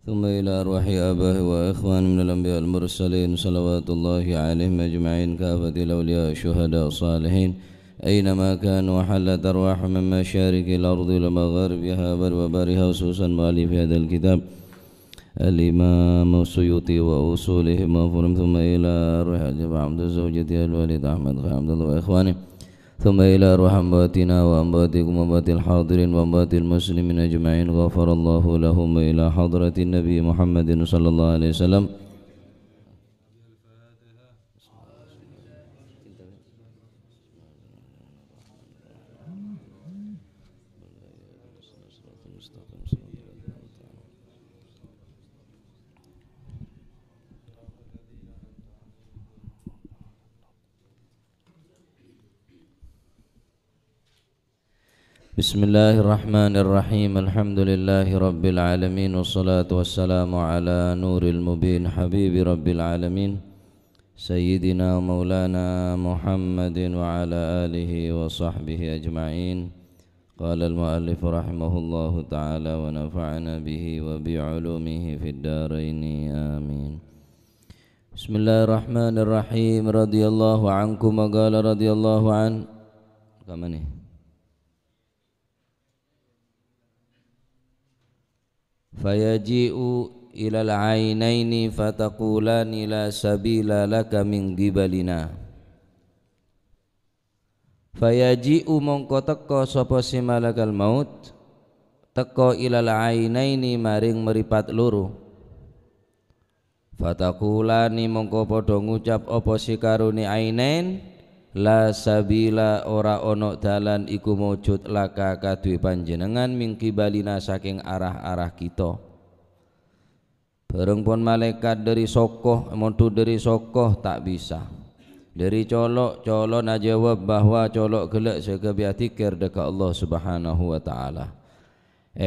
ثم إلى أرواح آبائه وإخوان من الأنبياء المرسلين صلوات الله عليهم أجمعين كافة الأولياء الشهداء الصالحين أينما كانوا وحلت أرواح من مشارق الأرض ومغاربها وبرها خصوصا مؤلف هذا الكتاب الإمام السيوطي وأصولهم وفرم ثم إلى أرواح عبد زوجته الوالد أحمد عبد الله وإخوانه ثم إلى أرواح أمواتنا وأمواتكم وأموات الحاضرين وأموات المسلمين أجمعين غفر الله لهم إلى حضرة النبي محمد صلى الله عليه وسلم. Bismillahirrahmanirrahim. Alhamdulillahi rabbil alamin wassalatu wassalamu ala nuril mubin habibi rabbil alamin sayyidina maulana Muhammadin wa ala alihi wa sahbihi ajma'in. Qala al-muallif rahimahullahu ta'ala wa nafa'ana bihi wa bi'ulumihi fid daraini amin. Bismillahirrahmanirrahim. Radiyallahu ankum wa qala radiyallahu an kamani fayaji'u ilal ainaini fataqulani la sabila laka min gibalina. Fayaji'u mongko teko sapa si malakal maut teko ilal ainaini maring meripat loro. Fataqulani mongko padha ngucap apa si karuni ainain la sabila ora ono dalan iku mujud laka kadue panjenengan mingki balina saking arah-arah kita. Bareng pun malaikat dari sokoh montu dari sokoh tak bisa. Dari colok na jawab bahwa colok gelek sekebiah tikir dekat Allah Subhanahu wa taala.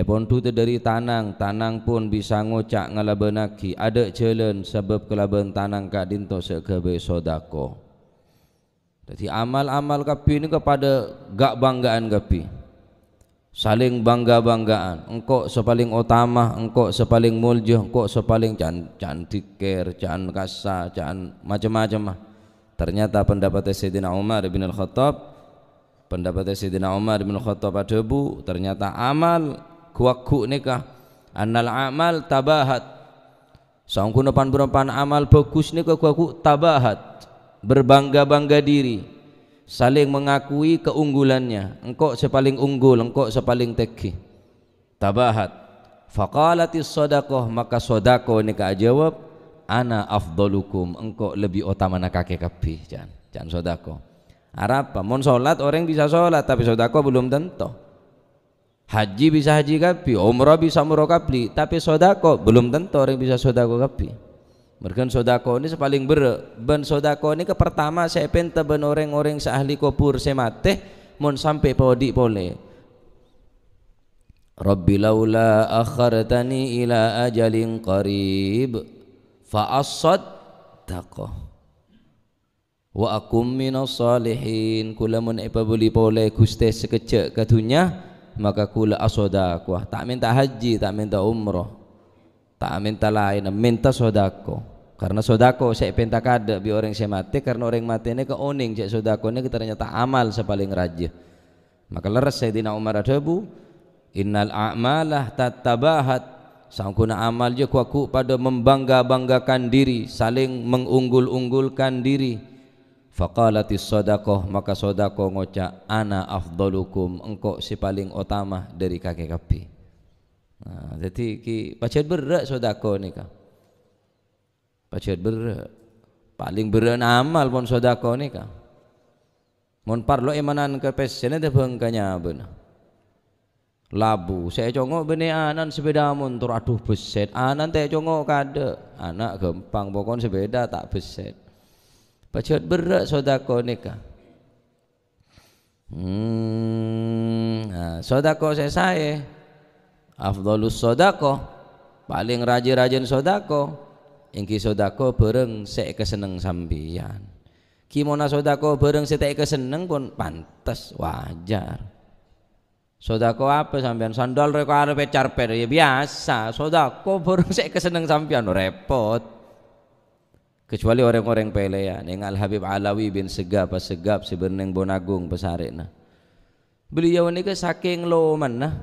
Pontu dari tanang pun bisa ngocak ngalabenaki ada jalan sebab kelaban tanang kak dinto sekebe sodako. Jadi amal-amal kapi ini kepada gak banggaan kapi, saling bangga-banggaan. Engkau sepaling utama, engkau sepaling mulia, engkau sepaling cantik, can kasa, can macam-macam. Ternyata pendapat Sayyidina Umar bin Al-Khattab, ada bu. Ternyata amal kuaku nikah, annal amal tabahat. Sangkuna pan amal bagus nikah kuaku tabahat. Berbangga-bangga diri, saling mengakui keunggulannya. Engkau sepaling unggul, engkau sepaling tekih. Tabahat. Faqalatis sadaqah, maka sodako ni ka jawab ana afdalukum, engkau lebih utama nak kakek kapi. Jangan sodako. Arapa? Mon solat orang bisa solat, tapi sodako belum tentu. Haji bisa haji kapi, umrah bisa umrah kapi, tapi sodako belum tentu orang bisa sodako kapi. Mereka sodako ini sepaling ben sodako ini ke pertama saya penta ben orang-orang seahli kubur semate mon sampai podi pole. Rabbi laula akhartani ila ajalin qarib fa asaddaqah wa akum minas salihin. Kula mun ipabuli pole Gusti sekejap katunya maka kula asodaqah. Tak minta haji, tak minta umrah, tak minta lain, minta sodako. Karena sodako saya pinta kada bi orang saya mati, karena orang mati ini keoning cek sodako ini ternyata amal sepaling rajin. Maka leres Sayyidina Umar adabu innal a'malah tatabahat, sangkuna amal je kuaku pada membangga-banggakan diri, saling mengunggul-unggulkan diri. Faqalatis sodako, maka sodako ngocak ana afdalukum, engkau si paling utama dari kakek kapi. Nah, jadi ki pacet berat sodako ni kah? Pacet berat. Paling berat amal pun sodako ni kah? Mon parlo emanan ke pesen ada bengkanya benar. Labu saya congok bene anan sepeda motor aduh beset. Anan teh congok kada. Anak gampang pokon sepeda tak beset. Pacet berat sodako ni kah? Nah, sodako saya afdhalus sodako, paling rajin-rajin sodako. Ingki sodako bareng sek keseneng sambian. Kimona sodako bareng sek keseneng pun pantas wajar. Sodako apa sampean? Sandal rek arepe carpet ya biasa. Sodako baru saya keseneng sampean repot. Kecuali orang-orang pelean yang Al Habib Alawi bin Segap sebeneng Bonagung pesarena. Beliau ini ke saking loman nah.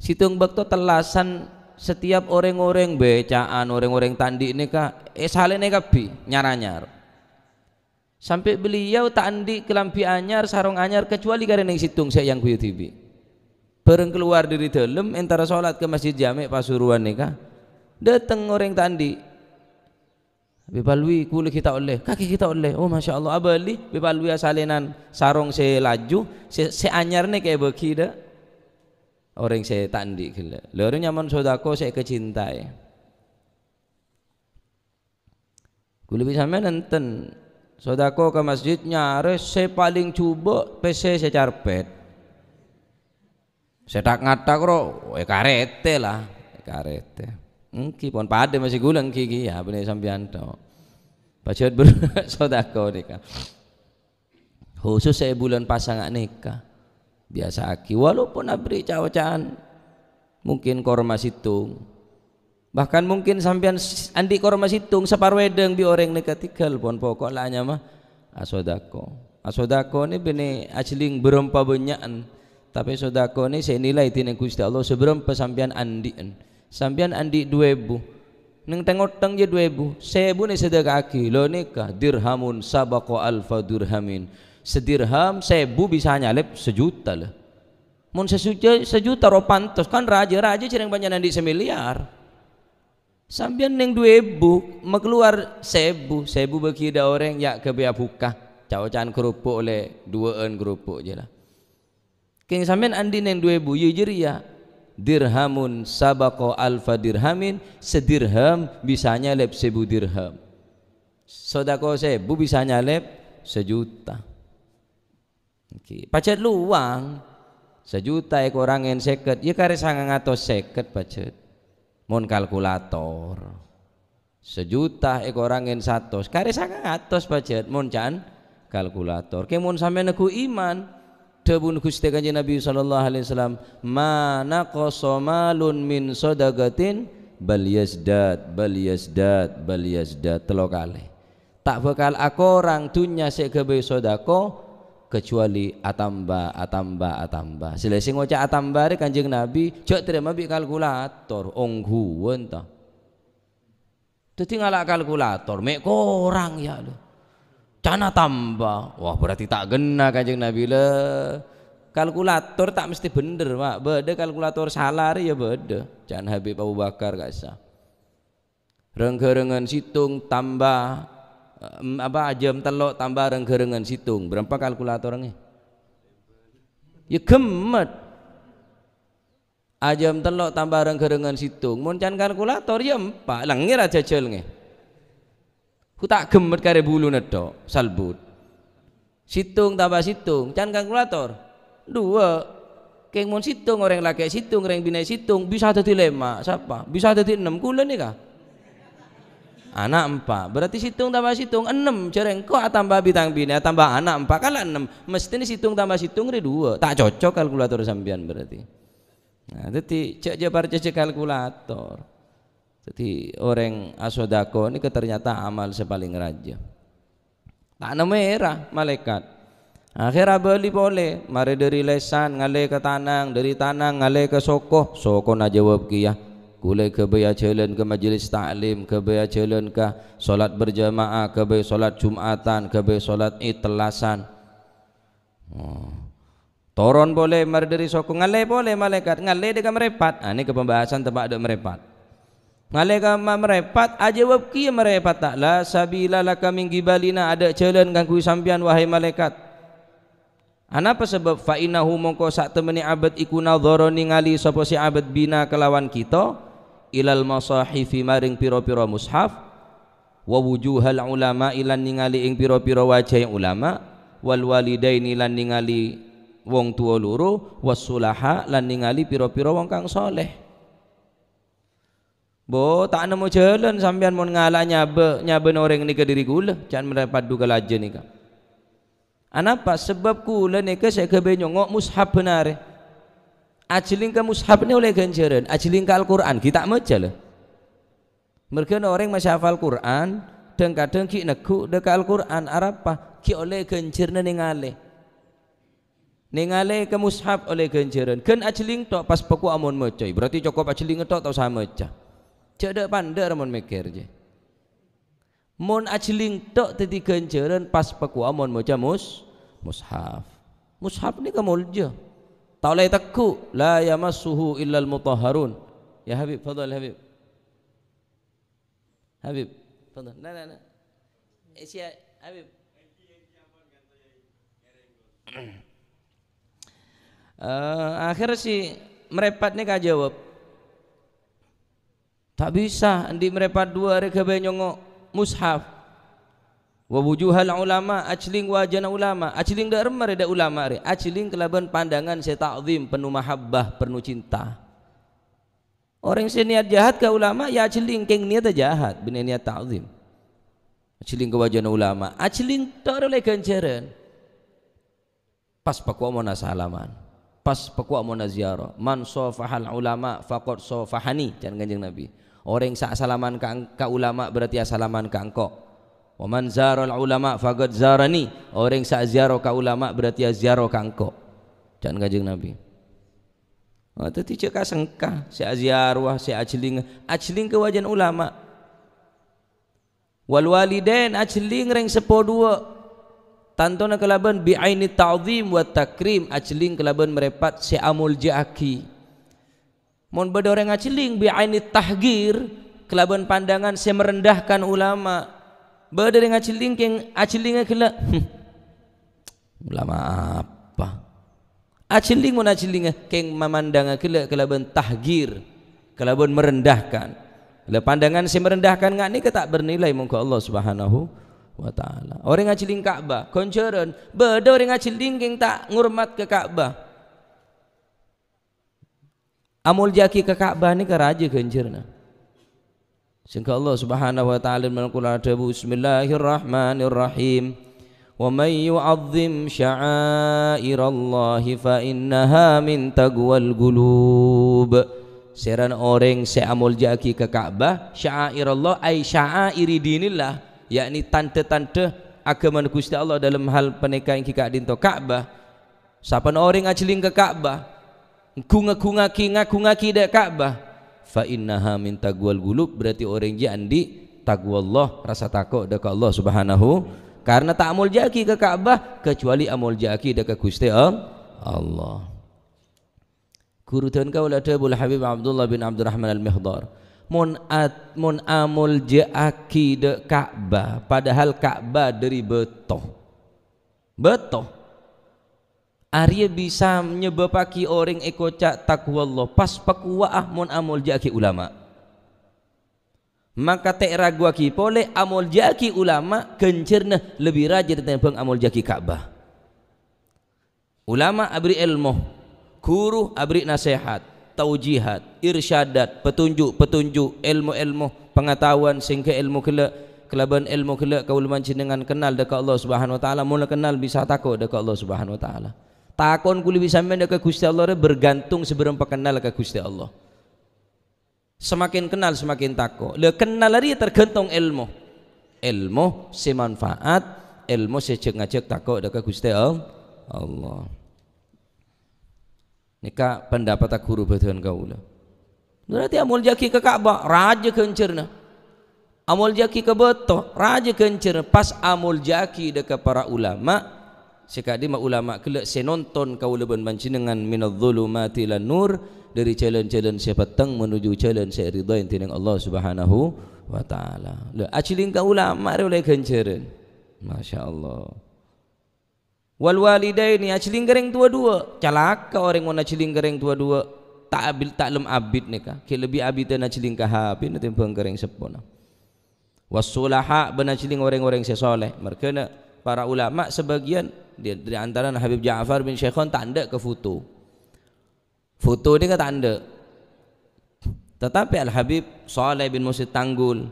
Situng bakto telasan setiap orang-orang becaan, orang-orang tandi ini ka salene kabi nyar-nyar. Sampai beliau tandi kelampi anyar, sarung anyar kecuali karena yang situng saya yang kuyu tibi. Bareng keluar dari dalam antara sholat ke masjid Jami' Pasuruan nih kah datang orang tandi bepalui kulit kita oleh kaki kita oleh oh masya Allah abali bepalui asalinan sarung saya laju saya anyar nih kayak beki dah orang saya tandi gila lalu nyaman sodako saya kecintai kulit bisa nonton sodako ke masjidnya saya paling coba PC saya carpet sedak ngatak ro, karete lah, karete. Pon pada masih gulang kiki ya, bener sampean to. Pacut bersodako nikah. Khusus saya bulan pasangan nikah, biasa aki. Walaupun abri cawacan, mungkin korma situng. Bahkan mungkin sampean andi korma situng separuh wedeng bi orang nikah tinggal pon pokok lahnya mah asodako. Asodako ni bener ajling berempa benyakan. Tapi sodako ini saya nilai tina Gusti Allah seberapa sampean andian sampean andi 2000 neng tengok je 2000 1000 nih sedekah aki lo nikah dirhamun sabaqo alfa dirhamin sedirham 1000 bisa nyalep sejuta lah mun sejuta ropantos kan raja cereng banyak andi semiliar sampean neng 2000 keluar 1000 bagi ada orang ya kebaya buka cawacan kerupuk oleh 2 kerupuk je lah King sampean andi neng 2000 ye jeria dirhamun sabaqo alfa dirhamin sedirham bisa nyalep 1000 dirham sodako 1000 bisa nyalep sejuta pacet luang sejuta ekorangen seket ye kare sangang atos seket pacet mon kalkulator sejuta ekorangen satos kare sangang atos pacet mon can kalkulator ke mon sampean neku iman Debun Gusti Kanjeng Nabi sallallahu alaihi wasallam mana qasamalun min sadaqatin bal yazdad telo kali tak bakal orang dunya sik gawe sedekah kecuali atamba selesai ngocak atamba Kanjeng Nabi jek terima bi kalkulator ongguwen ta dadi ngalak kalkulator mek korang ya lho cana tambah wah berarti tak gena Kanjeng Nabi le kalkulator tak mesti bener Pak beda kalkulator salah ya beda jangan Habib Abu Bakar gak sah renggerengan situng tambah jam telok tambah renggerengan situng berapa kalkulatornya ya gemet jam telok tambah renggerengan situng mun can kalkulator ya 4 lengir aja jelnge ku tak gemet kare bulu nedo salbut situng tambah situng can kalkulator 2 keng mun situng orang laki situng orang bina situng bisa dadi 5 siapa bisa dadi 6 kula nih kah anak 4 berarti situng tambah situng 6 cereng kok tambah bintang bina tambah anak 4 kalah 6 mesti ini situng tambah situng re 2 tak cocok kalkulator sampean berarti nah jadi cek jabar cek kalkulator jadi orang asodako ini ternyata amal sepaling raja tak merah malaikat akhirnya beli boleh mari dari lesan ngale ke tanang dari tanang ngale ke soko na jawab kiyah kule ke baya jalan ke majelis taklim ke baya jalan ke solat berjamaah ke baya solat jumatan ke baya solat id telasan toron boleh mari dari soko ngale boleh malaikat ngale dekat merepat ini ke pembahasan tempat ada merepat ngaleka merepat aja wab kieu merepat tak la sabila laka min gibalina ada jalan kanggo sampean wahai malaikat anapa sebab fa innahu mongko sak temeni abad iku nadhara ningali sapa si abad bina kelawan kita ilal masahifi maring pira-pira mushaf wa wujuhal ulama ilan ningali ing pira-pira wajah ulama wal walidaini lan ningali wong tuwa loro wasulaha lan ningali pira-pira wong kang saleh Bo tak nemu jalan sampean mon ngalah nyabe orang ni ke diri gula jangan mendapat duga laje ni ka. Anapa sebab kula ni ke saya kebe nyongok mushaf benar. Ajling ke mushaf ni oleh ganjaran, ajling ke Al-Quran kita tak maca lah. Mereka orang masih hafal Quran dan kadang ki neku dekat Al-Quran arapa ki oleh ganjaran ningale ke mushaf oleh ganjaran. Kan ajling tok pas paku amun maca. Berarti cukup ajling tok tau sama maca. Cak dak pandai amun mikir je. Mun ajling tok tadi ganjaran pas paku amun maca mushaf. Mushaf ni kamulja. Tak boleh takut la yamassuhu illal mutahharun. Ya Habib, fadal Habib. Habib, fadal. Nah. Asia Habib. Akhir si merepat ni ka jawab. Tak bisa andi merepat dua hari ke nyongok mushaf. Wa wujuhal ulama ajling wajana ulama ajling dak remar dak ulama re ajling kelaban pandangan saya ta'zim penuh mahabbah penuh cinta. Orang saya niat jahat ke ulama ya ajling keng niat jahat bina niat ta'zim. Ajling ke wajana ulama ajling dak oleh ganjaran. Pas paku amona salaman pas paku amona ziarah man safahal ulama faqad safahani can kanjeng Nabi. Orang sak salaman ka ulama berarti salaman ka engkau. Wa man zaral ulama faqad zarani. Orang sak ziarah ka ulama berarti ziarah ka engkau. Jangan kanjeng Nabi. Tadi cek ka sengkah si ziarah si ajling ke wajan ulama. Wal walidain ajling reng sepo dua. Tantona kelaban bi aini ta'zim wa takrim ajling kelaban merepat si amul jaki. Mun beda orang ajling bi aini tahgir kelaban pandangan si merendahkan ulama. Beda dengan ajling keng ajling kela ulama apa ajling mun ajling keng memandang kela kelaban tahgir kelaban merendahkan le pandangan si merendahkan ngak ni ke tak bernilai muka Allah Subhanahu wa taala. Orang ajling Ka'bah konceran beda orang ajling keng tak ngurmat ke Ka'bah. Amul jaki ke Ka'bah ni ke raja koncerna. Sehingga Allah Subhanahu wa taala mengulang Bismillahirrahmanirrahim. Wa may yu'azzim sya'airallahi fa innaha min taqwal qulub. Seran orang seamul jaki ke Ka'bah, sya'airallah ay sya'airi dinillah, yakni tanda-tanda agama Gusti Allah dalam hal pernikahan kita dinto Ka'bah. Siapa orang ajling ke Ka'bah, ngaku-ngaki dek Ka'bah. Fa innaha min taqwal qulub berarti orang je andi taqwallah rasa takut dekat Allah Subhanahu karena tak amul jaki ke Ka'bah kecuali amul jaki dekat Gusti Allah. Guru tuan kau ada Abdul Habib Abdullah bin Abdurrahman Al-Mihdar mun amul jaki de Ka'bah padahal Ka'bah dari betoh Arya bisa menyebabaki orang ekocak takwallah pas pakuwaah mun amul jaki ulama. Maka tak ragu aki boleh amul jaki ulama kencerna lebih rajin tentang amul jaki Ka'bah. Ulama abri ilmu, guru abri nasihat, taujihat, irsyadat, petunjuk, ilmu pengetahuan sehingga ilmu kelaban ilmu kau lumancin dengan kenal dekat Allah Subhanahu wa taala. Mula kenal bisa takut dekat Allah Subhanahu wa taala. Takon kuli bisa mendekat Gusti Allah bergantung seberapa kenal ke Gusti Allah. Semakin kenal semakin takut. Le kenal lari tergantung ilmu semanfaat, ilmu secek-ngacek takut dekat Gusti Allah. Nika pendapat guru betuan kaula. Berarti amul jaki ke Ka'bah raja kencerna. Amul jaki ke beto raja kencerna pas amul jaki dekat para ulama. Sekali ulama kelak senonton kau leban pancingan minadh-dhulumati lan nur dari jalan-jalan siapa teng menuju jalan saya ridha yang Allah Subhanahu wa taala. Le ajling ka ulama oleh ganjaran. Masya-Allah. Wal walidaini ajling gereng dua-dua. Calaka orang mun ajling gereng dua-dua tak lem abid nika. Ke lebih abidan ajling ka habis nanti gereng sepona. Wassulaha benajling orang-orang sesoleh. Mereka para ulama sebagian di antara Habib Ja'far bin Syekhon tak ada ke foto dia tak ada, tetapi Al-Habib Saleh bin Musid Tanggul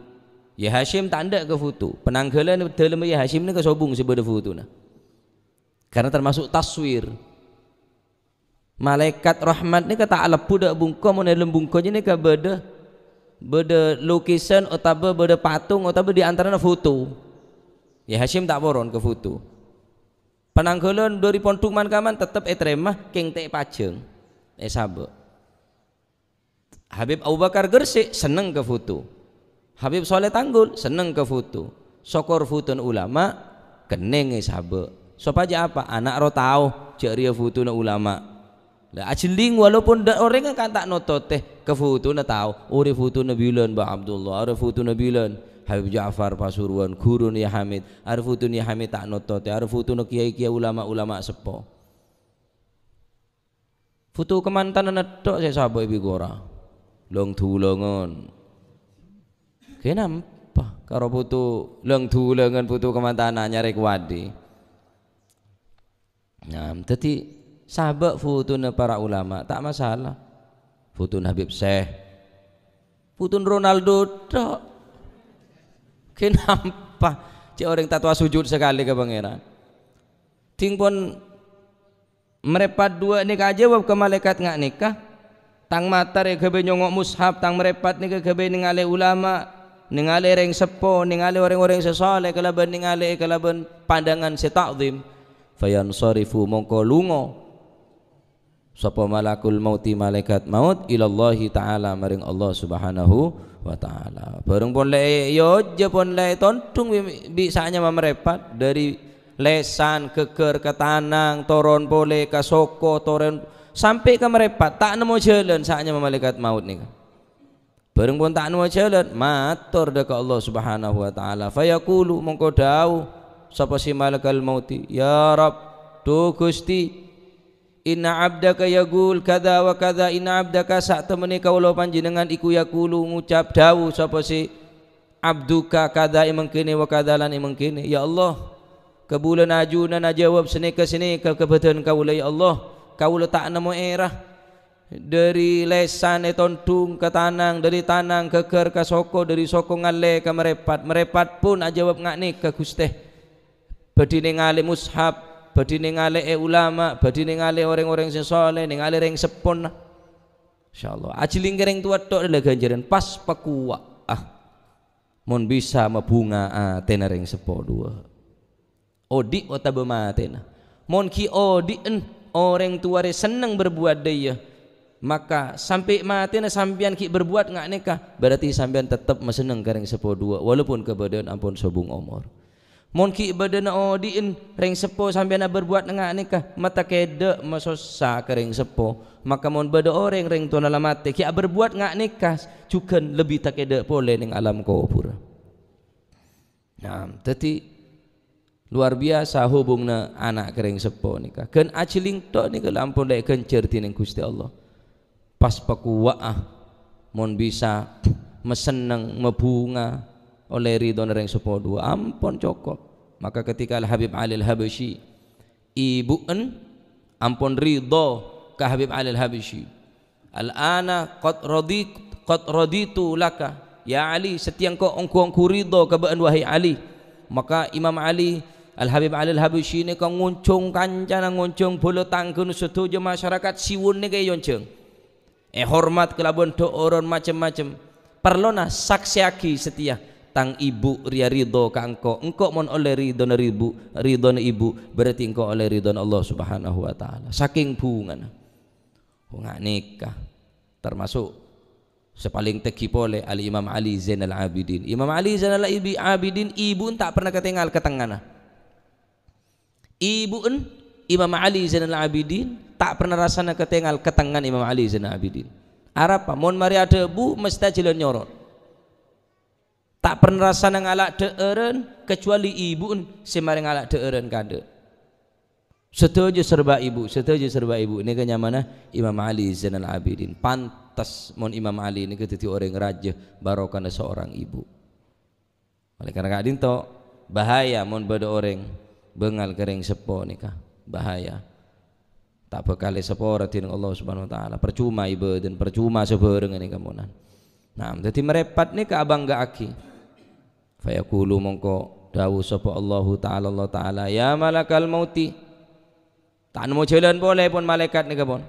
Ya Hashim tak ada ke foto penanggalan dalam Ya Hashim ni ke sobung sebeda foto na karena termasuk taswir Malaikat rahmat ni kata lepu dak bungko mun dalam bungko ni ka beda lukisan atau beda patung atau di antaranya foto. Ya Hashim tak boron ke foto. Penanggulan dari pontuman kaman tetap teremah keng te pajeng. Sabe. Habib Abu Bakar Gresik seneng ke foto. Habib Soleh Tanggul seneng ke foto. Sokor foto ulama keneng sabe. Sopaja apa? Anak ro tau cek ria foto ulama. Lah ajeling walaupun orang kan tak notot teh ke foto na tahu. Ore foto Nabilan Ba Abdullah, ore foto Nabilan Habib Ja'far Pasuruan, Guru Ni Hamid, ore foto Ni Hamid tak notot teh, ore foto kiai-kiai ulama-ulama sepo. Foto kemantanan tok saya sahabat ibu gora. Long tulungan. Kenapa? Karo foto long tulungan foto kemantanan nyari kuadi. Nah, jadi sahabat foto para ulama tak masalah. Foto Habib Syekh, foto Ronaldo tok. Kenapa? Cik orang tatwa sujud sekali ke pangeran. Ting pun merepat dua nikah aja wab ke malaikat ngak nikah. Tang matar ya kebe nyongok mushaf, tang merepat nikah kebe ningale ulama, ningale reng sepo, ningale orang-orang sesoleh, kalaban ningale kalaban pandangan setakzim. Fayansarifu mongko lungo sapa malakul mauti malaikat maut ilallahi ta'ala maring Allah subhanahu wa ta'ala. Bareng pun le yo je pun le tontung bisanya merepat dari lesan keker ke tanang toron pole ke soko toron sampai ke merepat tak nemu jalan saatnya malaikat maut nih. Bareng pun tak nemu jalan matur dekat Allah subhanahu wa ta'ala. Fayaqulu mongko dawuh sapa si malakal mauti, ya Rab tu Gusti, inna abdaka yaqul kada wa kada, inna abdaka sak temene kawula panjenengan iku yaqulu ngucap dawuh sapa si abduka kada imengkene wa kada lan imengkene. Ya Allah, kebulan ajuna najawab seni ke kebetulan kawula ya Allah, kawula tak nemu erah dari lesan tontung ke tanang, dari tanang ke ker ke soko, dari soko ngale ke merepat pun ajawab ngakni ke Gusti. Badine ngale mushaf, badine ngale ulama, badine ngale orang-orang sing saleh, ngale reng sepon. Insyaallah ajiling kereng tua tok adalah ganjaran pas pakuwa. Mun bisa mabunga atena reng sepo dua. Odi otabe matena. Mun ki odi orang tua re seneng berbuat daya. Maka sampai matena sampean ki berbuat ngak nikah, berarti sampean tetap meseneng kereng sepo dua walaupun kebadan ampun sobung umur. Mon ki badana odiin reng sepo sampai na berbuat ngak nikah mata kede masosa kering sepo maka mon bada orang reng tuna lamate ki berbuat ngak nikah juga lebih tak kede pole ning alam kubur. Nah, jadi luar biasa hubungna anak kering sepo nikah. Ken aciling tok nika lampun lek kencer tining Gusti Allah. Pas pakuwaah mon bisa meseneng mebunga oleh ridho reng sepo dua ampun cokok. Maka ketika Al Habib Ali Al Habsyi ibuan ampun ridho ke Habib Ali Al Habsyi, al ana qad raditu laka ya Ali, setiang ko ongku ridho ke baan wahai Ali. Maka Imam Ali Al Habib Ali Al Habsyi ni ko nguncung kancana nguncung bolo tangkeun setuju masyarakat siwun ni kay yonceng hormat kelabon do oron macam-macam perlona saksiaki setia tang ibu ria ridho ka engkau mon oleh ridho na ibu berarti engkau oleh ridho Allah subhanahu wa ta'ala. Saking bungan ngak nikah termasuk sepaling teki pole Al Imam Ali Zainal Abidin. Imam Ali Zainal Abidin ibu tak pernah ketinggal ketengana. Ibu Imam Ali Zainal Abidin tak pernah rasana ketinggal ketengan Imam Ali Zainal Abidin. Arapa mon mari ada bu mesti jalan nyorot. Tak pernah rasa ngalak deeren kecuali ibu semari ngalak deeren kade. Setuju serba ibu ini kenyamana Imam Ali Zainal Abidin. Pantas mon Imam Ali ini ketika orang raja barokah seorang ibu. Oleh karena kadin to bahaya mon bada orang bengal kering sepo nikah bahaya. Tak bekali sepo ratin Allah Subhanahu wa taala. Percuma ibu dan percuma sebareng ini kamunan. Nah, jadi merepat ni ke abang gak aki. Fayaqulu mongko dawu sapa Allah taala ya malakal mauti. Tak nemu jalan boleh pun malaikat ni kapon.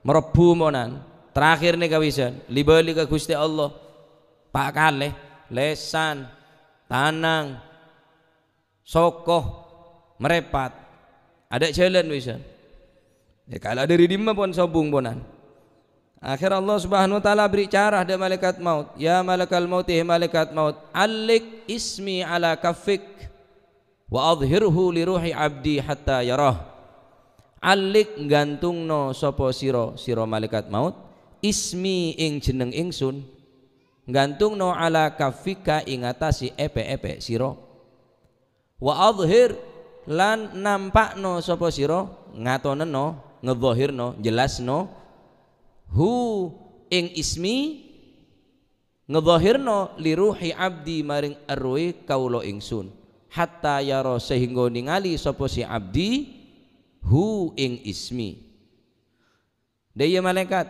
merebu monan terakhir nih kawisan libali ke Gusti Allah pak kalih lesan tanang sokoh merepat ada jalan wisan ya kalau dari lima pun sobung ponan akhir Allah subhanahu wa ta'ala beri cara ada malaikat maut ya malakal maut malaikat maut alik ismi ala kafik wa adhirhu li ruhi abdi hatta yarah alik gantungno sapa sira malaikat maut ismi ing jeneng ingsun gantungno ala kafika ing atasi epe-epe sira wa adhir lan nampakno sapa sira ngatoneno ngedhahirno jelasno hu ing ismi ngedhahirno li ruhi abdi maring arwah kaula ingsun hatta yara sehingga ningali sapa si abdi hu ing ismi daya malaikat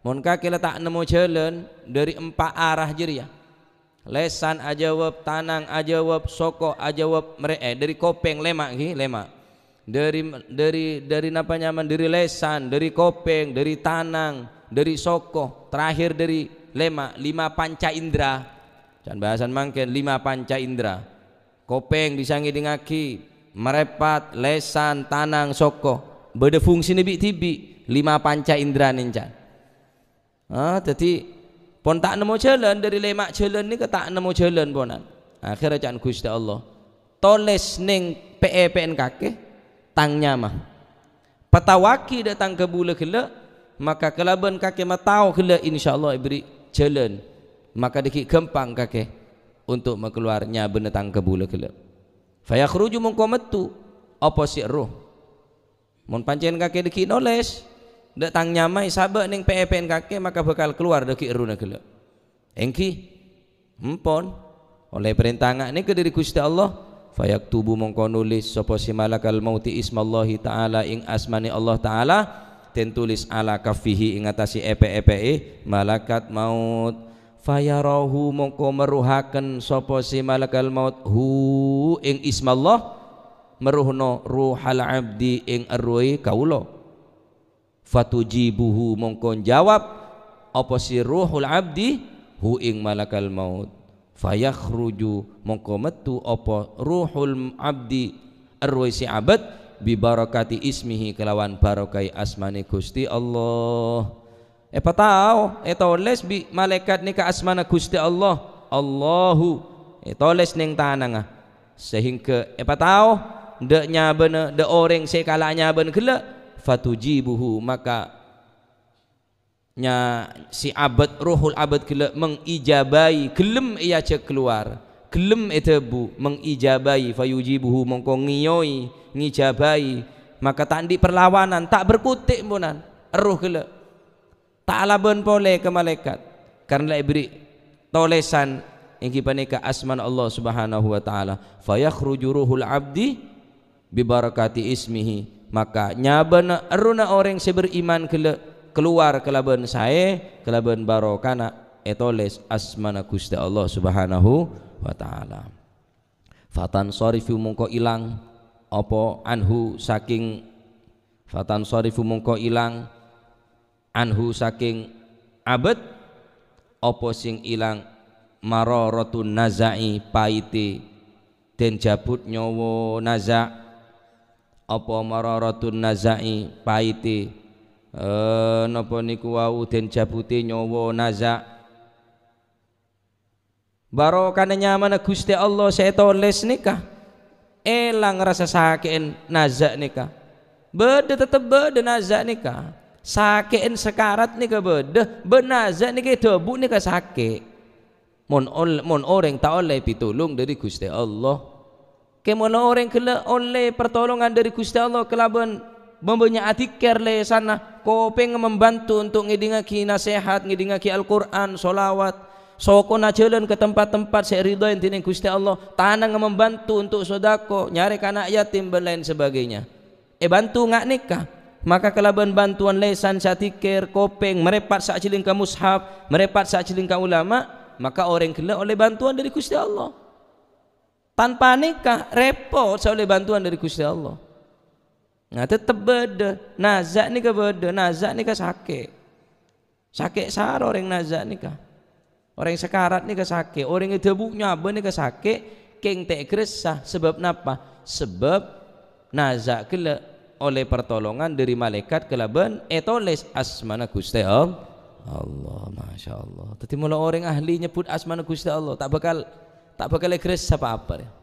mun kaki letak nemu jalan dari 4 arah jeria lesan ajawab tanang ajawab soko ajawab dari kopeng lemak ki lemak dari napa nyaman dari lesan dari kopeng dari tanang dari soko terakhir dari lemak 5 panca indra can bahasan mangken 5 panca indra kopeng disangi dingaki merepat lesan tanang soko beda fungsi nebi tibi 5 panca indra nincan jadi pon tak nemu jalan dari lemak jalan ni ke tak nemu jalan ponan akhirnya can Gusti Allah toles ning PEPN kake tangnya mah patawaki datang ke bula gela maka kelaban kake matau gela insyaallah beri jalan maka dikit gempang kake untuk mengeluarnya benetang ke bula gela fayakhruju mongko metu apa si roh mun pancen kake dikit noles datang nyamai sabak ning PEPN kake maka bakal keluar deki eruna gela engki empon oleh perintah ngak ke dari Gusti Allah fayaktubu mongko nulis sapa si malakal mauti ismallahi taala ing asmani Allah taala den tulis ala kafihi ing atasi epe-epe malaikat maut fayarahu mongko meruhaken sapa si malakal maut hu ing ismallah meruhno ruhal abdi ing arwah kaula fatujibuhu mongkon jawab apa si ruhul abdi hu ing malakal maut fayakhruju mongko metu apa ruhul abdi arwah si abad bi barakati ismihi kelawan barokai asmane Gusti Allah patao toles bi malaikat ni ka asmana Gusti Allah Allahu toles ning tanang sehingga patao de nyaben de orang sekala nyaben gela fatujibuhu maka nya si abad ruhul abad gela mengijabai gelem ia cek keluar gelem etebu mengijabai fayujibuhu mongko ngiyoi ngijabai maka tandi perlawanan tak berkutik punan ruh gela tak laban pole ke malaikat karena beri tolesan yang kipanika asman Allah subhanahu wa ta'ala fayakhruju ruhul abdi bibarakati ismihi maka nyabana eruna orang seberiman keluar kelaban saya kelaban barokana etoles asmana Gusti Allah subhanahu wa ta'ala fatan sorifu mongko ilang apa anhu saking fatan sorifu mongko ilang anhu saking abad apa sing ilang mararatun nazai paite den jabut nyawa naza apa mararatun nazai paite napa niku wau den jabuti nyawa naza barokane nyamana Gusti Allah setoles nikah elang rasa sakit naza nikah beda tetep beda naza nikah sakit sekarat nikah beda benaza nikah debu nikah sakit mon orang tak oleh pitulung dari Gusti Allah kemono orang kela oleh pertolongan dari Gusti Allah kelaban mempunyai atikir le sana ko pengen membantu untuk ngidingaki nasihat ngidingaki Al-Quran solawat soko na jalan ke tempat-tempat saya ridhoin tining Gusti Allah tanang membantu untuk sodako nyari anak yatim dan lain sebagainya bantu ngak nikah maka kelaban bantuan lesan satikir kopeng merepat sak ciling ka mushaf merepat sak ciling ka ulama maka orang kela oleh bantuan dari Gusti Allah tanpa nikah repot oleh bantuan dari Gusti Allah Nah tetep beda. Nazak ni ka beda, nazak ni ka sakit. Sakit sar orang nazak ni ka. Orang sekarat ni ka sakit, orang yang debu nyaba ni ka sakit, keng tak keresah. Sebab napa? Sebab nazak kela oleh pertolongan dari malaikat kelaban etoles asmana Gusti Allah. Masya Allah. Tadi mula orang ahli nyebut asmana Gusti Allah tak bakal keresah apa-apa.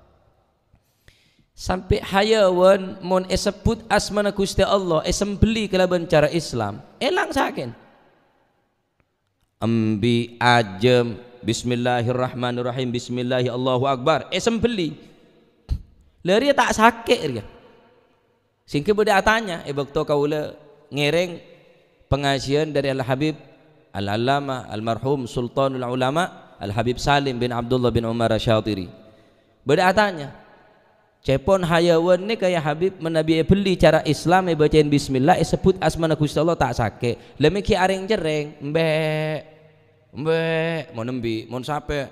Sampai hayawan mon sebut asmana Gusti Allah sembeli kelaban cara Islam elang saken ambi ajem bismillahirrahmanirrahim bismillahi Allahu akbar sembeli lari tak sakit dia singke beda tanya bakto kaula ngereng pengajian dari Al-Habib Al-Allama Al-Marhum Sultanul Ulama Al-Habib Salim bin Abdullah bin Umar Asyatiri beda tanya cepon hayawan ni kayak Habib menabi beli cara Islam bacain bismillah sebut asmana Gusti Allah tak sakit lemeki areng jereng mbek mau nembi mau sape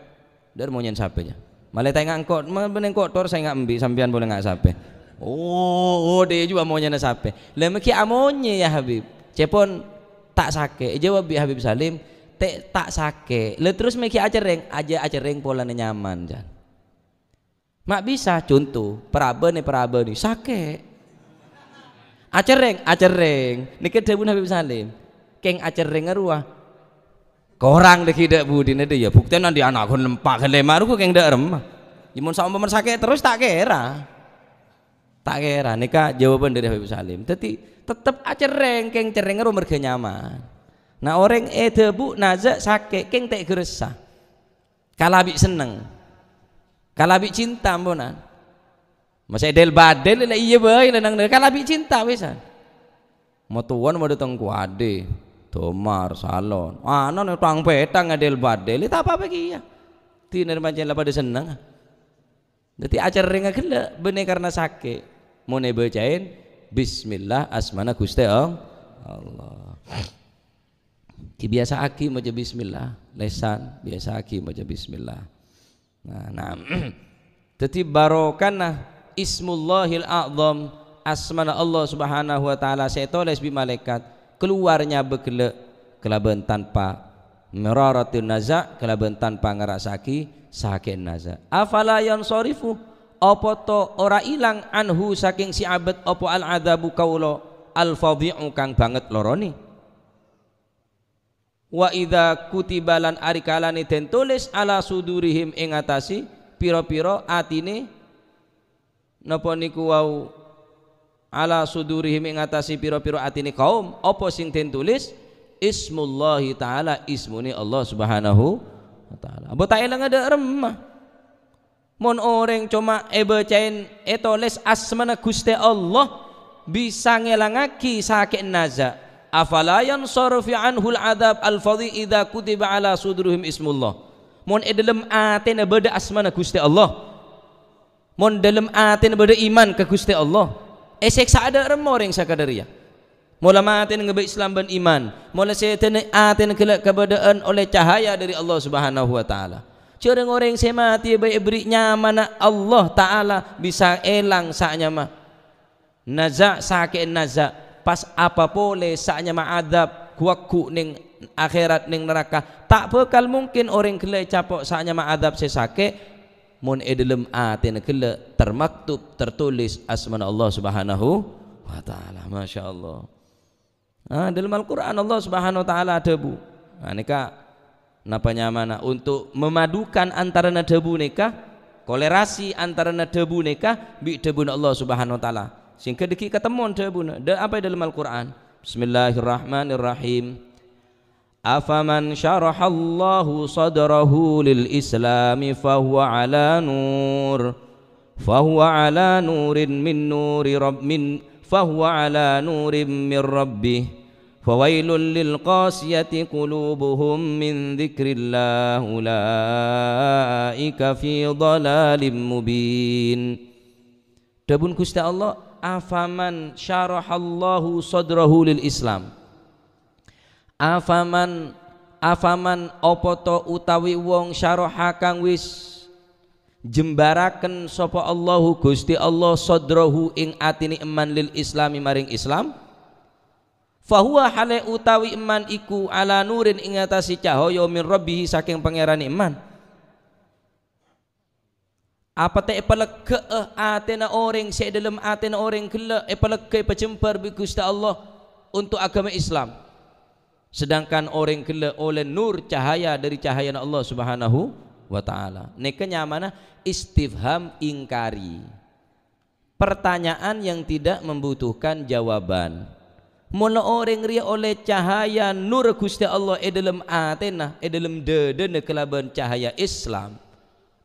dar mau nyen sapenya malah tengah angkot meneng kotor saya nggak embi sampean boleh nggak sape dia juga mau nyen sape lemeki amonnya ya Habib cepon tak sakit jawab bi Habib Salim tak sakit le terus meki acereng polanya nyaman jan mak bisa contoh peraba nih sakit acereng ni kedebun Habib Salim keng acereng ruah korang dek tidak budi nade ya bukti nanti anak aku lempak lemar aku keng dak remah jimun sama sakit terus tak kira nika jawaban dari Habib Salim tetap acereng keng cereng ruah merga nyaman nah orang debu nazak sakit keng tak geresah kalabi seneng kalabi cinta mbonan masih del badel lah iya bae lenang kalabi cinta wisan mau tuan mau datang ku ade tomar salon ana tang petang adel badel itu apa ya tiner macam lah pada senang jadi acara ringa gila bener karena sakit mau bacain bismillah asmana Gusti Allah biasa aki maca bismillah lesan biasa aki maca bismillah. Nah, jadi barokana ismullahil a'zam asmana Allah subhanahu wa ta'ala saya tulis bi malaikat keluarnya begelek kelaban tanpa meraratin naza kelaban tanpa ngerasaki sakit naza afala yansarifu apa to ora ilang anhu saking si abad apa al adabu kaulo al fadhi'u kang banget loroni wa idza kutibalan arikalane den tulis ala sudurihim ing atasi pira-pira atine napa niku wau ala sudurihim ing atasi pira-pira atine kaum apa sing den tulis ismullahi taala ismuni Allah subhanahu wa taala apa tak elang ada remah mon orang cuma bacain tulis asmana Gusti Allah bisa ngelangaki sakit naza afala yansarafu anhul adab al-fadhi idza kutiba ala sudurihim ismullah mon dalam atena beda asmana Gusti Allah mon dalam atena beda iman ke Gusti Allah seksa ada remoreng sakadaria mula maten ngebe Islam dan iman mula setan atena kebedaan oleh cahaya dari Allah Subhanahu wa taala cereng orang semati bae beri nyaman Allah taala bisa elang saknya mah naza sakit naza pas apa boleh saknya ma'adab kuakku ning akhirat ning neraka tak bakal mungkin orang kele capok saknya ma'adab sesake mun dalam atin kele termaktub tertulis asma Allah subhanahu wa ta'ala Masya Allah dalam Al-Quran Allah subhanahu wa ta'ala debu nika napa nyamana untuk memadukan antara debu nika kolerasi antara debu nika bi debu Allah subhanahu wa ta'ala sehingga deki ketemu debuna apa dalam Al-Quran Bismillahirrahmanirrahim afaman syarahallahu sadrahu lil islami fahuwa ala nurin min nuri rabbin fahuwa ala nurin min rabbih fawailul lil qasiyati qulubuhum min dzikrillah ulaika fi dhalalim mubin dabun Gusti Allah afaman syarahallahu sadrahu lil Islam afaman opoto utawi wong syaraha kang wis jembaraken sapa Allahu Gusti Allah sadrahu ing atine eman lil islami maring Islam, fahuwa hale utawi eman iku ala nurin ing atase cahaya min rabbih saking pangeran iman. Apa te epalega atena orang se dalam atena orang kela epalega epacempar bi Gusti Allah untuk agama Islam, sedangkan orang kela oleh nur cahaya dari cahaya Allah Subhanahu wa ta'ala. Nekanya mana? Istifham ingkari, pertanyaan yang tidak membutuhkan jawaban. Mula orang ria oleh cahaya nur Gusti Allah dalam atena dalam dedene kelaban cahaya Islam.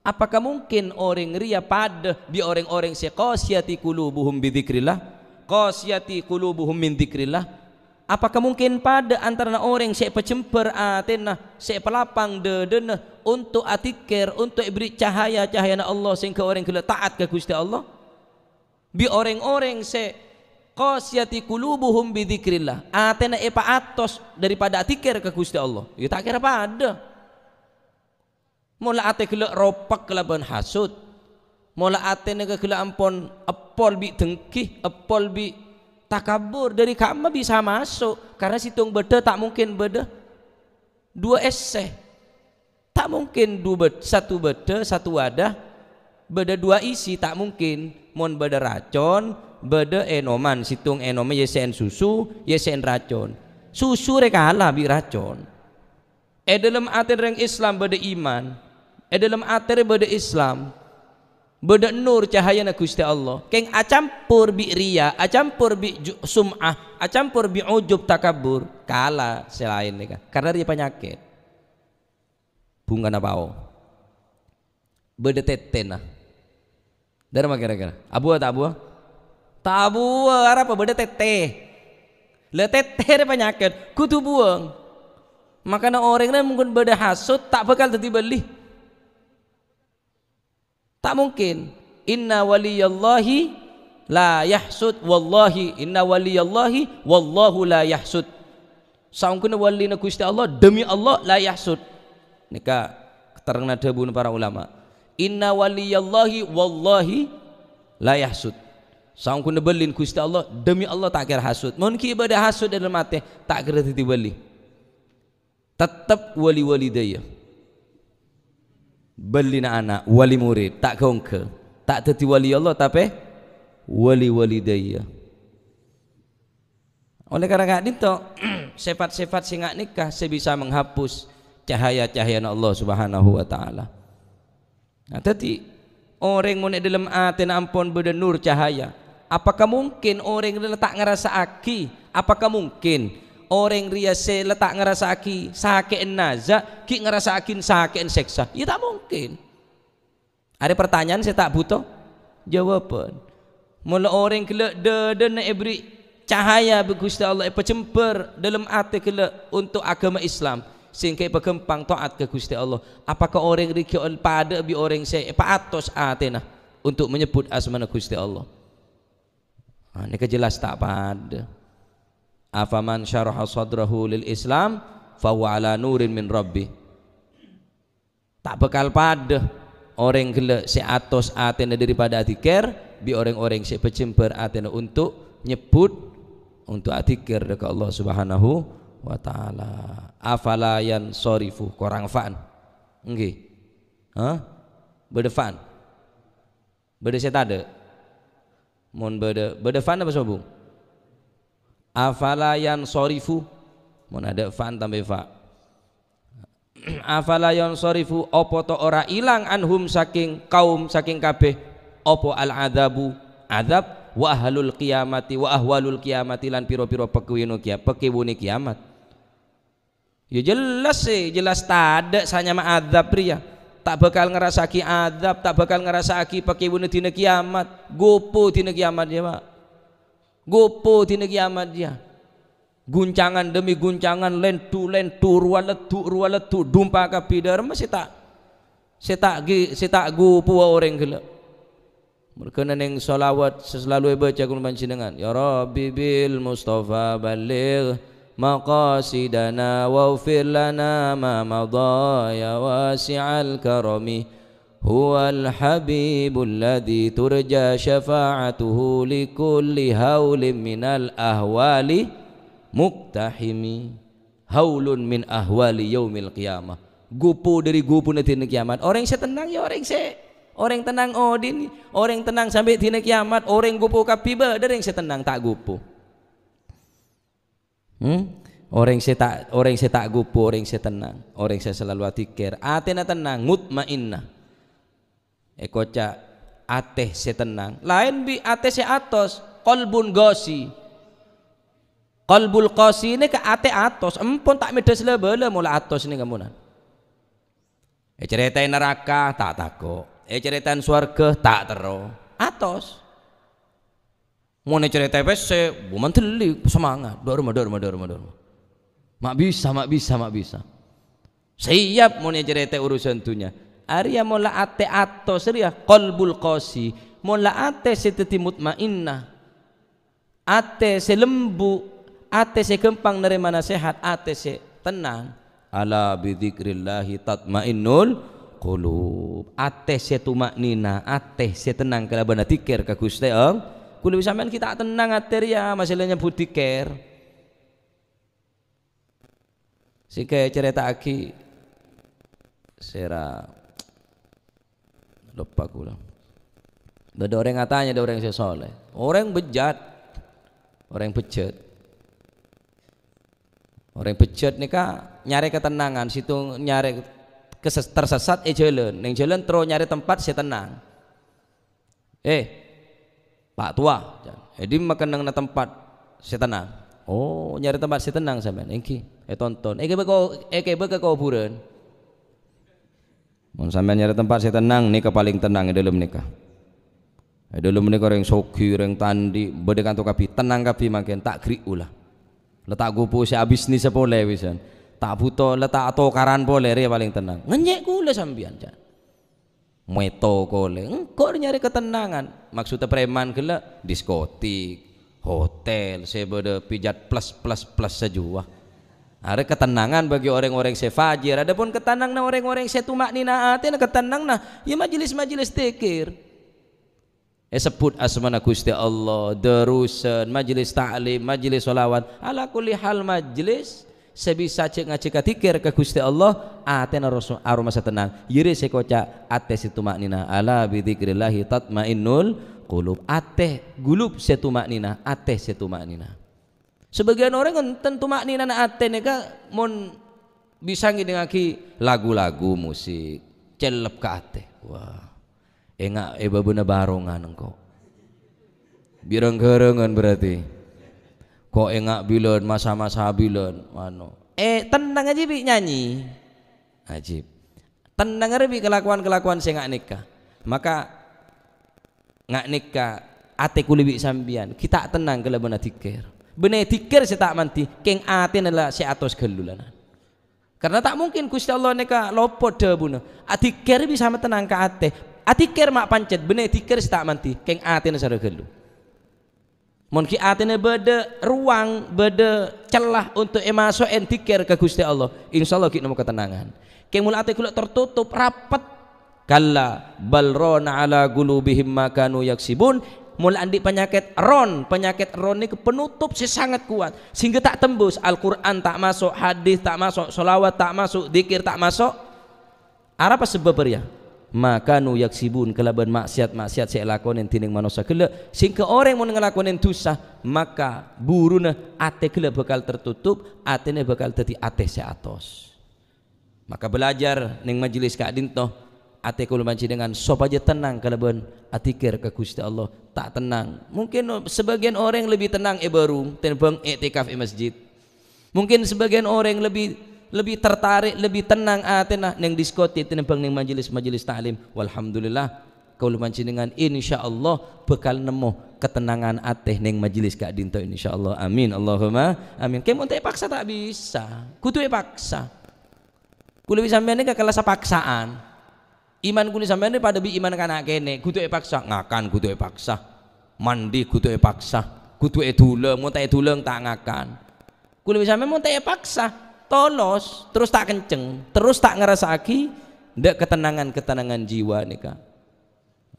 Apakah mungkin orang ria pada bi orang-orang qasiyati qulubuhum bi dzikrillah, qasiyati qulubuhum min dzikrillah? Apakah mungkin pada antara orang pecemper atena pelapang dedena untuk atikir, untuk beri cahaya Allah sehingga orang kena taat ke Gusti Allah? Bi orang-orang qasiyati qulubuhum bi dzikrillah, atena atos daripada atikir ke Gusti Allah. Ya tak kira pada. Mula ate kela ropak kelaban hasud, mula ate nega kela ampon apol bi dengki, apol bi takabur, dari kama bisa masuk karena situng beda tak mungkin beda dua esse, tak mungkin satu beda satu wadah beda dua isi, tak mungkin. Mon beda racon beda enoman, situng enome yesen susu yesen racon, susu rekala bi racon. Dalam aten reng Islam beda iman, dalam aten beda Islam beda nur cahaya na Gusti Allah. Keng acampur bi riya, acampur bi sum'ah, acampur bi ujub takabur, kalah selain ni kan. Karena dia penyakit. Bunga na bau. Beda tetena. Dari mana kira-kira? Abu tak abu? Tak abu, apa beda tete. Le tete dia penyakit, kutu buang. Makanya orang ni mungkin beda hasut tak bakal tadi beli. Tak mungkin. Inna waliyallahi la yahsud, wallahi inna waliyallahi wallahu la yahsud. Saungkeun wali na Gusti Allah demi Allah la yahsud. Nika keterangan debun para ulama. Inna waliyallahi wallahi la yahsud. Saungkeun belin Gusti Allah demi Allah tak kira hasud. Mun ki ibadah hasud dalam hati tak kira titi beli. Tetap wali-wali daya. Belina anak wali murid tak kongke, tak teti wali Allah tapi wali-wali daya. Oleh karena itu sifat-sifat singa nikah sebisa menghapus cahaya-cahaya Allah Subhanahu wa ta'ala. Nah tadi orang mun dalam aten ampun beda nur cahaya, apakah mungkin orang letak ngerasa aki? Apakah mungkin orang ria letak ngerasa aki sakit naza ki ngerasa akin sakit seksa? Ya tak mungkin. Ada pertanyaan saya tak butuh jawaban. Mula orang kele de beri cahaya be Gusti Allah pecemper dalam hati kele untuk agama Islam sehingga berkembang taat ke Gusti Allah. Apakah orang ria pada bi orang saya atos atena untuk menyebut asmana Gusti Allah? Nah, ini kejelas tak pada. Afaman syaraha sadrahu lil Islam fahuwa ala nurin min rabbi. Tak bakal pada orang gila atos atena daripada atikir bi orang-orang pecemper atena untuk nyebut untuk atikir dekat Allah Subhanahu wa ta'ala. Afala yansorifu korang fa'an nggih. Beda fa'an beda setade mun beda fa'an apa sobung? Afala yansorifu mun ada fa'an tambah fa'. Afala yansorifu opo to ora ilang anhum saking kaum saking kabeh opo al adabu adab wa ahlul qiyamati wa ahwalul qiyamati lan piro-piro pekiwune kiamat. Ya jelas jelas tada sanya ma adab pria tak bakal ngerasaki adab, tak bakal ngerasaki pekiwune dina kiamat. Gopo dina kiamat ya Pak, gopo dina kiamat dia. Guncangan demi guncangan, lentu rualetu dumpa kapidar masih tak gopo orang gila. Berkenan yang salawat selalu baca kun panjenengan. Ya Rabbi bil Mustafa baligh maqasidana waghfir lana ma madha ya wasi'al karami huwal habibul ladzi turja syafa'atuhu likulli haulin minal ahwali muktahimi. Haulun min ahwali yaumil qiyamah, gupu dari gupu nanti kiamat. Orang saya tenang ya orang tenang odin, orang tenang sampai dina kiamat, orang gupu kapiba dari yang saya tenang tak gupu. Orang saya tak gupu, orang saya tenang, orang saya selalu atikir, atena tenang, mutmainnah. Ekoca ateh saya tenang, lain bi ateh saya atos, qalbun gosi. Qalbul qasi ini ke ate atos, empun tak medes lebele mula atos ini kamu nan. Ceritain neraka tak takut, ceritain surga tak tero, atos. Mau ceritain pese, buman teli semangat, dorma. Mak bisa. Siap mau ceritain urusan tunya. Arya mula ate atos ria qalbul qasi, mula ate seteti mutmainnah, ate selembu. Ate se kempang nerima nasihat, ate se tenang. Ala bidzikrillahi tatmainnul qulub. Ate se tumaknina, ate se tenang kalabana tikir ka Gusti Allah. Kulo sampean kita tenang ate ya masalahnya budikir. Sika cerita aki sera lupa kula. Ada orang katanya ada orang soleh, orang bejat, orang bejat. Orang bejat nih kak nyari ketenangan situ nyari tersesat jalan neng jalan terus nyari tempat saya tenang Pak tua jadi makan nang tempat saya tenang oh nyari tempat saya tenang sampean iki tonton beko kuburan mun sampean nyari tempat saya tenang nih paling tenang di dalam nikah dalam nikah orang sogi orang tandi bedekan tu kapi tenang kapi makin tak kri ulah letak gupu si abis ni sepole wisan tak butuh letak tokaran boleh dia paling tenang ngenyek kule sambian jan meto kole engkau nyari ketenangan maksudnya preman kela diskotik hotel sebeda pijat plus sejuah ada ketenangan bagi orang-orang sefajir adapun ketenang na orang-orang setumak nina ate na ketenang na ya majelis tikir sebut asmana Gusti Allah, darusan, majelis ta'lim, majelis sholawat, ala kulli hal majelis sebisa cek ngacek tikir ke Gusti Allah, atena rasul aroma tenang. Yiri sekoca ate situmaknina ala bidzikrillahi tatmainnul qulub. Ate gulub setumaknina, ate setumaknina. Sebagian orang enten tumaknina na ate neka mun bisa ngidengaki lagu-lagu musik, celep ke ate. Wah. Enggak babuna barongan engkau bireng-gerengan berarti kok enggak bilon masa-masa bilon mano tenang aja bi nyanyi ajib tenang aja bi kelakuan saya nggak nikah maka nggak nikah ate kulibi sambian kita tenang kalau benar tikir saya tak manti keng ate adalah saya atos gelulanan karena tak mungkin Gusti Allah nikah lopot deh buna atikir bisa tenang ke ate atikir mak pancet bener tikir tak manti keng atene sare gelu mun ki atene beda ruang beda celah untuk masuk tikir ke Gusti Allah insyaallah kita nemu ketenangan keng mul ate kula tertutup rapat kalla balrona ala qulubihim makanu yaksibun mul andi penyakit ron ini penutup sangat kuat sehingga tak tembus Al-Qur'an tak masuk hadis tak masuk sholawat tak masuk zikir tak masuk apa sebab ya maka nu yaksibun kelaban maksiat saya lakonin tining manusia kela sehingga orang mau ngelakonin dosa maka buruna ate kela bakal tertutup atene bakal tadi ate seatos maka belajar ning majelis Kak Dinto ate kula manci dengan sop aja tenang kelaban atikir ke Gusti Allah tak tenang mungkin sebagian orang lebih tenang baru tenbang iktikaf di masjid mungkin sebagian orang lebih tertarik, lebih tenang atena neng diskotik tinembang neng majelis ta'lim. Walhamdulillah kaula panjenengan insyaallah bekal nemu ketenangan ateh neng majelis Kak Dinto insyaallah. Amin Allahumma amin. Kemun teh paksa tak bisa. Kudu paksa. Kulo sampeyan iki kelas paksaan. Iman kulo sampeyan pada bi iman kana kene, kudu paksa ngakan, kudu paksa. Mandi kudu paksa. Kudu eduleng, mun tak eduleng tak ngakan. Kulo sampeyan mun tak paksa tolos terus tak kenceng terus tak ngerasaki ndak ketenangan jiwa nikah.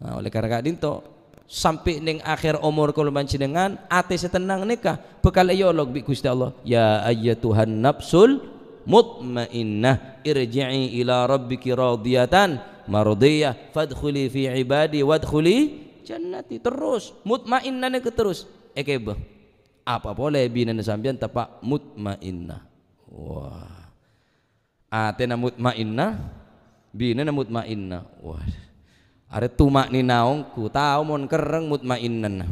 Nah, oleh karena dinto sampai ning akhir umur kula panjenengan ate setenang nikah bekal ayolog bi Gusti Allah, ya ayyatuhan nafsul mutmainnah irji'i ila rabbiki radiyatan mardiyah fadkhuli fi ibadi wadkhuli jannati. Terus mutmainnah nek terus ekebe apa boleh bina sampean tapak mutmainnah. Wah, atena mutmainnah bina mutmainnah. Wah, ada tumak ni naongku tahu mon kereng mutmainnan.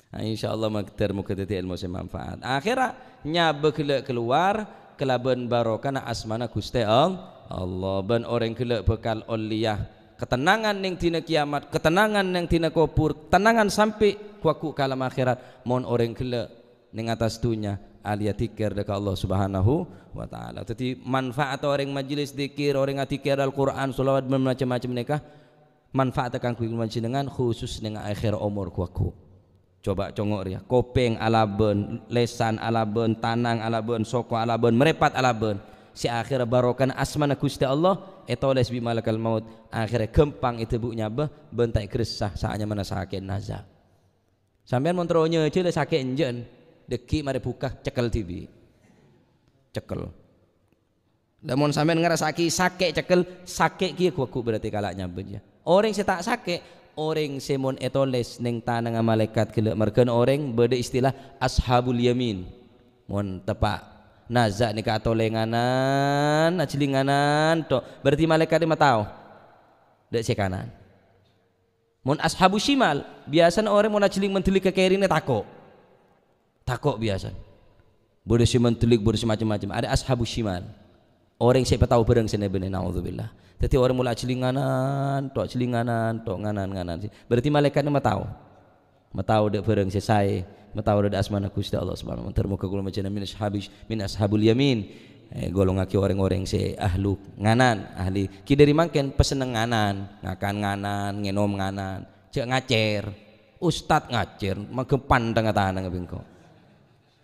Nah, insyaallah makter muka tadi ilmu semanfaat. Akhirnya nyabe keluar kelaban barokah asmana Gusti Allah. Ben orang kelak bekal oliyah ketenangan ning dina kiamat, ketenangan ning dina kubur, tenangan sampai kuaku kalam akhirat. Mon orang kelak ning atas dunia alia tikir dekat Allah Subhanahu wa taala. Jadi manfaat orang majlis zikir, orang zikir Al-Qur'an, selawat macam-macam nikah manfaat akan ku dengan khusus dengan akhir umur kuaku. Coba congok dia, kopeng alaben, lesan alaben, tanang alaben, soko alaben, merepat alaben. Si akhir barokan asmana Gusti Allah etoles bi malakal maut. Akhirnya kempang itu bu nyabah bentai keresah saatnya mana sakit nazar. Sampean montronya cile sakit enjen. Deki mari buka cekel TV. Cekel. Lamun sampean ngrasaki sakit cekel, sakit kieu kuku berarti kalaknya beja. Orang se tak sakit, orang semon etoles ning tanang malaikat kelek merkeun orang beda istilah ashabul yamin. Mun tepak nazak ni ka atolenganan, acilinganan tok. Berarti malaikat mah tahu. Dek se kanan. Mun ashabus shimal, biasanya orang mun aciling mentelik ke kiri ni takok. Takok biasa boleh si mentelik boleh si macam-macam. Ada ashabus shimal, orang siapa tahu barang sini benar, naudzubillah. Jadi orang mula cilinganan tok nganan. Berarti malaikat ni tahu dek barang selesai, tahu dek asmana Gusti Allah Subhanahu wa taala. Termuka kula macam min ashabul yamin, golong aki orang-orang si ahlu nganan, ahli ki dari mangken peseneng nganan, ngakan nganan, ngenom nganan, cek ngacer, ustad ngacer, magepan tengah-tengah ngabingko.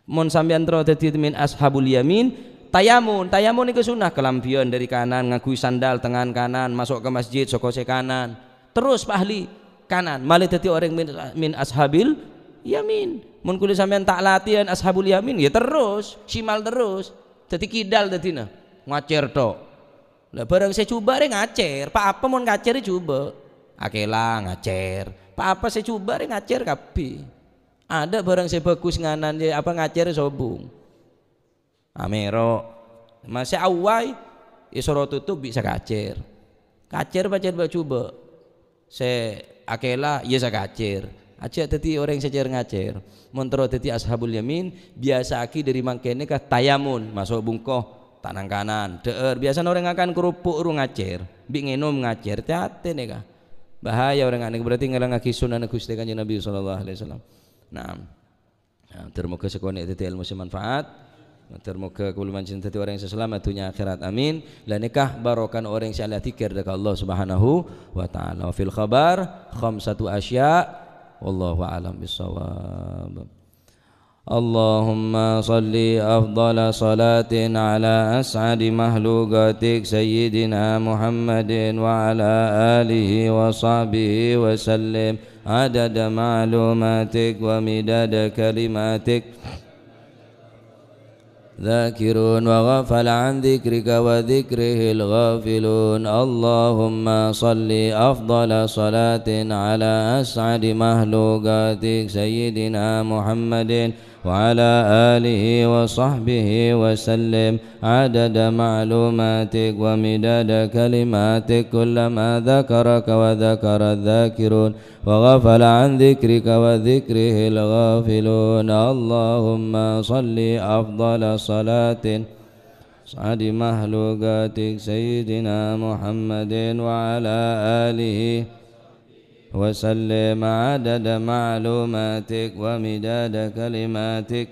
Mon sampean tro dadi min ashabul yamin, tayamun iku sunah kelampian dari kanan ngakui sandal tangan kanan masuk ke masjid soko se kanan terus Pak ahli kanan malih dadi orang min ashabil yamin. Mun kudu sampean tak latihan ashabul yamin ya terus simal terus dadi kidal dadina ngacer tok. Lah barang saya coba re ngacer, Pak apa mun ngacer coba akela ngacer, Pak apa saya coba re ngacer kabeh. Ada barang saya bagus nganan je apa ngacer sobung amero masih awai isoro tutup bisa kacer coba saya akela ya saya kacer aja tadi orang sejar ngacer montro tadi ashabul yamin biasa aki dari mangkene kah tayamun masuk bungkoh tanang kanan deer biasa orang akan kerupuk ru ngacer bi ngenom ngacer tate nih kah bahaya orang anak berarti ngelang aki sunnah Gusti Kanjeng Nabi sallallahu alaihi wasallam. Nah, termoga sekonek itu ilmu semanfaat, termoga kuluman cinta orang yang selamat dunia akhirat amin. Dan nikah barokan orang yang salah tikir dekat Allah Subhanahu wa taala. Fil khabar khamsatu asya wallahu a'lam bissawab. Allahumma salli afdala salatin ala as'adi mahlukatik sayyidina Muhammadin wa ala alihi wa sahbihi wa sallim adada ma'lumatik wa midada kalimatik ذاكرون وغفل عن ذكرك وذكره الغافلون اللهم صل أفضل صلاة على أسعد مخلوقاتك سيدنا محمد وعلى آله وصحبه وسلم عدد معلوماتك ومداد كلماتك كلما ذكرك وذكر الذاكرون وغفل عن ذكرك وذكره الغافلون اللهم صل أفضل صلاة سعد مخلوقاتك سيدنا محمد وعلى آله وسلم عدد معلوماتك ومداد كلماتك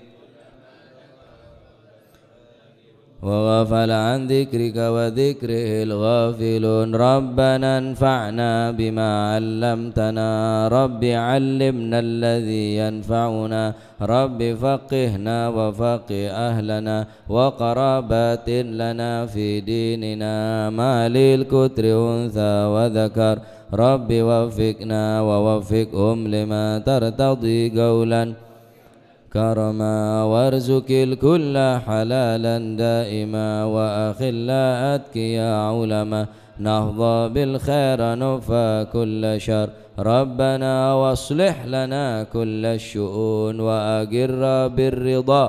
وغفل عن ذكرك وذكره الغافلون ربنا انفعنا بما علمتنا رب علمنا الذي ينفعنا رب فقهنا وفقه أهلنا وقرابات لنا في ديننا ما للكتر أنثى وذكر رب وفقنا ووفقهم لما ترتضي قولا كرما وارزق الكل حلالا دائما وأخلاءتك يا علما نهضى بالخير نفى كل شر ربنا واصلح لنا كل الشؤون وأقر بالرضا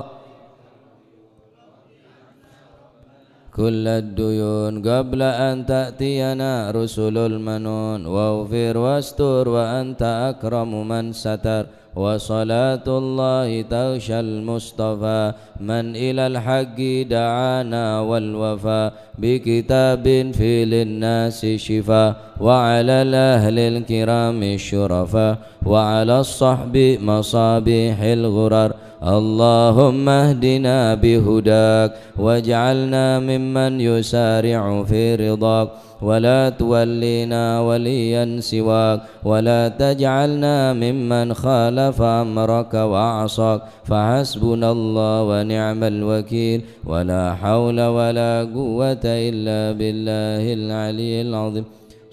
كل الديون قبل أن تأتينا رسل المنون واغفر واستر وأنت أكرم من ستر وصلاة الله تغشى المصطفى من إلى الحق دعانا والوفاء بكتاب في للناس شفاء وعلى الأهل الكرام الشرفاء وعلى الصحب مصابيح الغرر اللهم اهدنا بهداك واجعلنا ممن يسارع في رضاك ولا تولينا وليا سواك ولا تجعلنا ممن خالف أمرك وعصاك فحسبنا الله ونعم الوكيل ولا حول ولا قوة إلا بالله العلي العظيم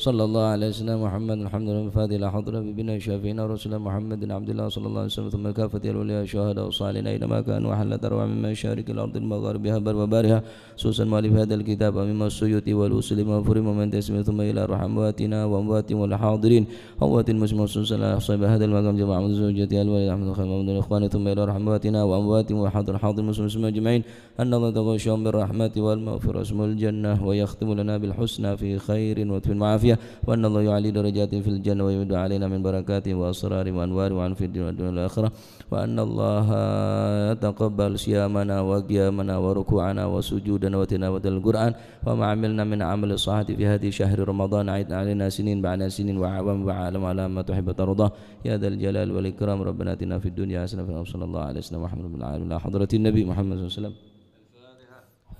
صلى الله على سيدنا محمد الحمد لله الفاتح إلى حضرة بنا شافينا رسول محمد عبد الله صلى الله عليه وسلم ثم كافة الأولياء الشهداء والصالحين أينما كانوا وحل تروى من مشارق الأرض المغاربها بر وبارها سوسا مؤلف هذا الكتاب مما السيوط والوصول مغفور ومن تسمي ثم إلى رحماتنا وأموات والحاضرين أموات المسلمين سلسلة أصحاب هذا المقام جماعة من زوجتي الوالد أحمد خير محمد الإخوان ثم إلى رحماتنا وأموات وحاضر حاضر المسلمين أجمعين أن الله تغشاهم بالرحمة والمغفرة اسم الجنة ويختم لنا بالحسنى في خير وفي المعافية وأن الله يعلي درجات في الجنة ويمد علينا من بركاته وأسرار وأنوار وعن في الدنيا والدنيا والآخرة وأن الله يتقبل صيامنا وقيامنا وركوعنا وسجودنا وتلاوة القرآن وما عملنا من عمل الصالح في هذه شهر رمضان عيد علينا سنين بعد سنين وعوام وعالم على ما تحب ترضى يا ذا الجلال والإكرام ربنا آتنا في الدنيا حسنة صلى الله عليه وسلم محمد بن العالمين حضرة النبي محمد صلى الله عليه وسلم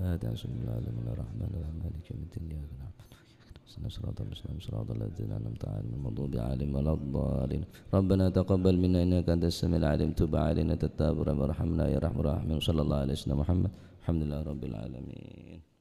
هذا بسم الله الرحمن الرحيم مالك يوم الدين صراط المسلمين صراط الذين أنعمت عليهم غير المغضوب عليهم ولا الضالين ربنا تقبل منا إنك أنت السميع العليم تب علينا تتاب وارحمنا يا رحمن الرحيم صلى الله عليه وسلم محمد الحمد لله رب العالمين.